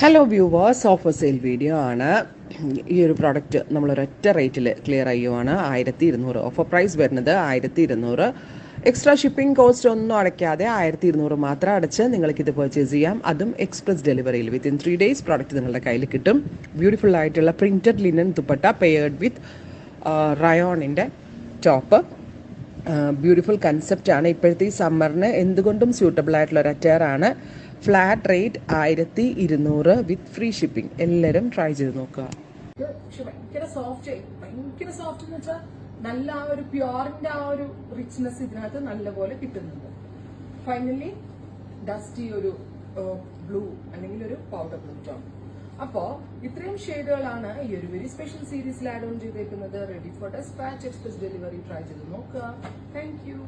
Hello viewers, offer sale video ആണ്. ഈ ഒരു പ്രോഡക്റ്റ് നമ്മളൊരൊറ്റ റേറ്റിൽ ക്ലിയർ ചെയ്യുവാണ്. 1200 ഓഫർ പ്രൈസ് വരുന്നത് 1200. എക്സ്ട്രാ ഷിപ്പിംഗ് കോസ്റ്റ് ഒന്നും അടയ്ക്കാതെ 1200 മാത്രം അടച്ച് നിങ്ങൾക്കിത് പർച്ചേസ് ചെയ്യാം. അതും എക്സ്പ്രസ് ഡെലിവറിയിൽ വിത്തിൻ 3 days പ്രോഡക്റ്റ് നിങ്ങളുടെ കയ്യിൽ കിട്ടും. ബ്യൂട്ടിഫുൾ ആയിട്ടുള്ള printed linen dupatta paired with റയോണിൻ്റെ ടോപ്പ്. ബ്യൂട്ടിഫുൾ കൺസെപ്റ്റാണ്. ഇപ്പോഴത്തെ ഈ സമ്മറിന് എന്തുകൊണ്ടും സ്യൂട്ടബിൾ ആയിട്ടുള്ള ഒരു അറ്റയറാണ്. Flat rate 1200 with free shipping. എല്ലാവരും ട്രൈ ചെയ്ത് നോക്കുക. ഭയങ്കര സോഫ്റ്റ് എന്ന് വെച്ചാൽ നല്ല ആ ഒരു പ്യോറിന്റെ ആ ഒരു റിച്ച്നെസ് ഇതിനകത്ത് നല്ലപോലെ കിട്ടുന്നുണ്ട്. ഫൈനലി ഡസ്റ്റി ഒരു ബ്ലൂ അല്ലെങ്കിൽ ഒരു പൗഡർ ബ്ലൂ ടോൺ. അപ്പോ ഇത്രയും ഷെയ്ഡുകളാണ് ഈ ഒരു വെരി സ്പെഷ്യൽ സീരീസിൽ ആഡ് ഓൺ ചെയ്തേക്കുന്നത്. Ready for dispatch express delivery. Try ചെയ്ത് നോക്കുക. Thank U.